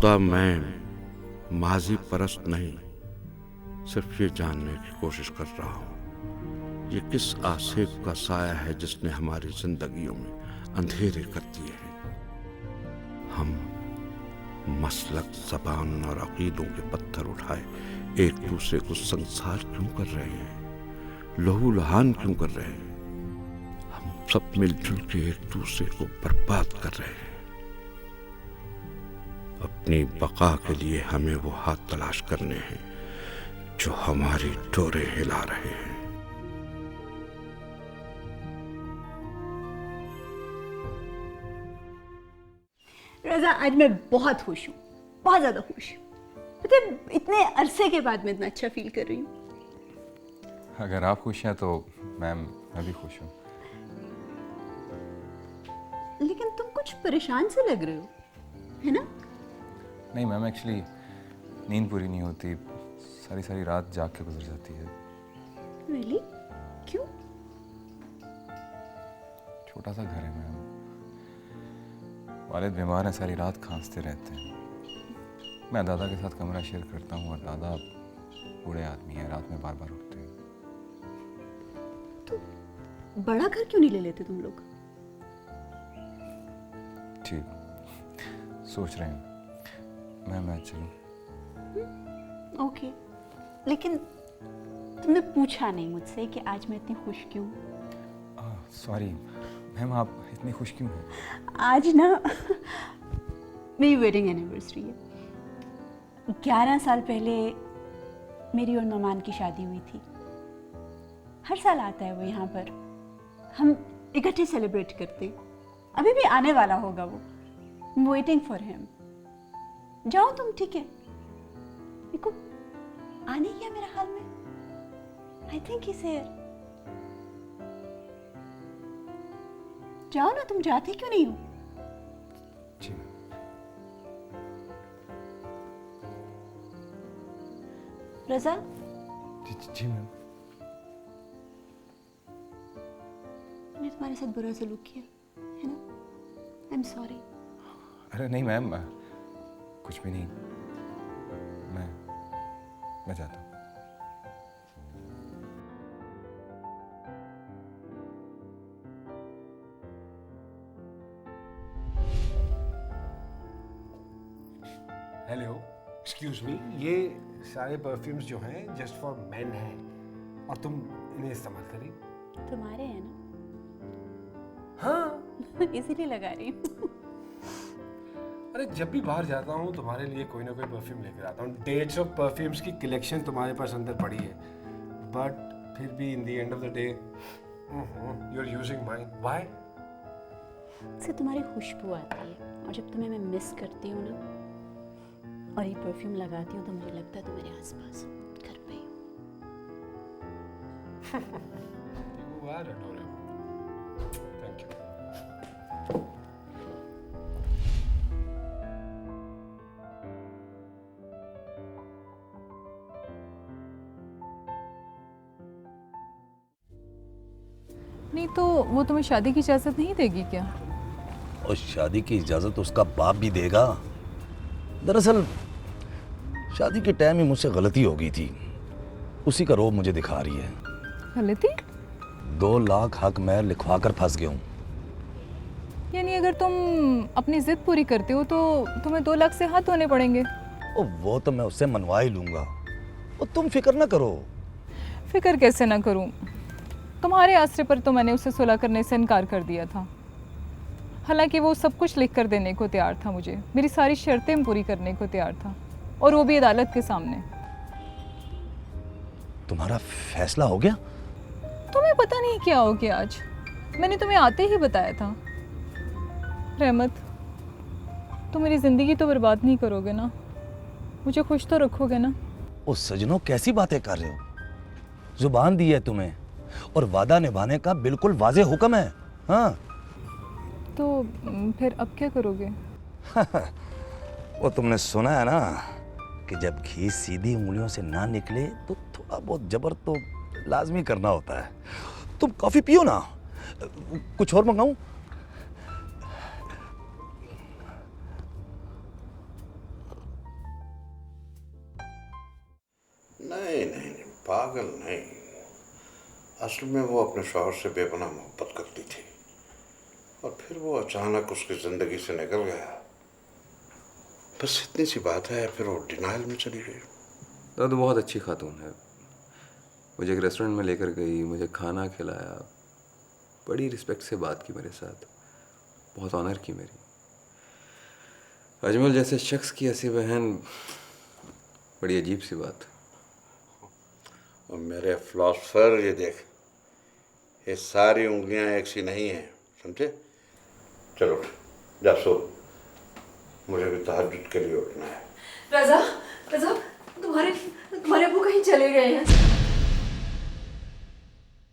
खुदा मैं माजी परस्त नहीं, सिर्फ ये जानने की कोशिश कर रहा हूँ ये किस आसिफ का साया है जिसने हमारी जिंदगियों में अंधेरे कर दिए हैं। हम मसलक, ज़बान और अकीदों के पत्थर उठाए एक दूसरे को संसार क्यों कर रहे हैं, लहू लहान क्यों कर रहे हैं। हम सब मिलजुल के एक दूसरे को बर्बाद कर रहे हैं। अपनी बका के लिए हमें वो हाथ तलाश करने हैं जो हमारी डोरें हिला रहे हैं। रज़ा, आज मैं बहुत खुश हूँ, बहुत ज़्यादा खुश हूँ। मतलब इतने अरसे के बाद मैं इतना अच्छा फील कर रही हूँ। अगर आप खुश हैं तो मैम मैं भी खुश हूँ। लेकिन तुम कुछ परेशान से लग रहे हो, है ना? नहीं मैम, एक्चुअली नींद पूरी नहीं होती, सारी सारी रात जाग के गुजर जाती है। Really? क्यों? छोटा सा घर है मैम, वालिद बीमार हैं, सारी रात खांसते रहते हैं। मैं दादा के साथ कमरा शेयर करता हूँ और दादा बूढ़े आदमी हैं, रात में बार बार उठते हैं। तो बड़ा घर क्यों नहीं ले लेते तुम लोग? ठीक सोच रहे हैं मैं चलूँ? ओके, लेकिन तुमने पूछा नहीं मुझसे कि आज मैं इतनी खुश क्यों? सॉरी मैम, आप इतनी खुश क्यों हैं? आज ना मेरी वेडिंग एनिवर्सरी है। 11 साल पहले मेरी और नोमान की शादी हुई थी। हर साल आता है वो यहाँ पर, हम इकट्ठे सेलिब्रेट करते। अभी भी आने वाला होगा वो। Waiting for him. जाओ तुम, ठीक है? देखो आने क्या मेरे हाल में। I think is here. जाओ ना, तुम जाते क्यों नहीं हो? जी रज़ा, जी मैम। मैंने तुम्हारे साथ बुरा सलूक किया है ना? I am sorry. अरे नहीं मैम, कुछ भी नहीं। मैं जाता हूँ। हेलो, एक्सक्यूज मी, ये सारे परफ्यूम्स जो हैं जस्ट फॉर मेन हैं और तुम इन्हें इस्तेमाल करी? तुम्हारे हैं ना? हाँ। इसीलिए लगा रही हूँ। अरे जब भी बाहर जाता हूँ तुम्हारे लिए कोई ना कोई परफ्यूम लेकर आता हूँ। डेट्स ऑफ परफ्यूम्स की कलेक्शन तुम्हारे पास अंदर पड़ी है, बट फिर भी in the end of the day you are using mine. Why? से तुम्हारी खुशबू आती है और जब तुम्हें मैं मिस करती हूँ ना और ये परफ्यूम लगाती हूँ तो मुझे लगता है तुम्हारे आसपास घर पे ही हूँ। You are adorable. Thank you. नहीं तो वो तुम्हें शादी की इजाज़त नहीं देगी क्या? और शादी की इजाज़त उसका बाप भी देगा। दरअसल शादी के टाइम ही मुझसे गलती हो गई थी, उसी का रोब मुझे दिखा रही है। गलती? 2 लाख हक मैं लिखवा कर फंस गया हूँ। यानी अगर तुम अपनी जिद पूरी करते हो तो तुम्हें 2 लाख से हाथ धोने पड़ेंगे। और वो तो मैं उससे मनवा ही लूँगा, और तुम फिक्र ना करो। फिक्र कैसे ना करूं? तुम्हारे आसरे पर तो मैंने उसे सुलह करने से इनकार कर दिया था। हालांकि वो सब कुछ लिख कर देने को तैयार था मुझे, मेरी सारी शर्तें पूरी करने को तैयार था, और वो भी अदालत के सामने। तुम्हारा फैसला हो गया? तुम्हें पता नहीं क्या हो गया आज, मैंने तुम्हें आते ही बताया था। रहमत, तुम मेरी ज़िंदगी तो बर्बाद नहीं करोगे ना? मुझे खुश तो रखोगे ना? ओ सजनों, कैसी बातें कर रहे हो? जुबान दी है तुम्हें और वादा निभाने का बिल्कुल वाज़े हुक्म है। हाँ तो फिर अब क्या करोगे? वो तुमने सुना है ना कि जब घी सीधी उंगलियों से ना निकले तो थोड़ा बहुत जबर तो लाजमी करना होता है। तुम कॉफी पियो ना, कुछ और मंगाऊं? पागल नहीं, असल में वो अपने शौहर से बेपनाह मोहब्बत करती थी और फिर वो अचानक उसकी ज़िंदगी से निकल गया। बस इतनी सी बात है, फिर वो डिनाइल में चली गई। दादू बहुत अच्छी खातून है, मुझे एक रेस्टोरेंट में लेकर गई, मुझे खाना खिलाया, बड़ी रिस्पेक्ट से बात की मेरे साथ, बहुत ऑनर की मेरी। अजमल जैसे शख्स की ऐसी बहन, बड़ी अजीब सी बात। और मेरे फिलोसफर ये देख, ये सारी उंगलियां एक सी नहीं हैं, समझे? चलो उठ, जा सो, मुझे भी तहज्जुद के लिए उठना है। रजा, रजा, तुम्हारे अब्बू कहीं चले गए हैं।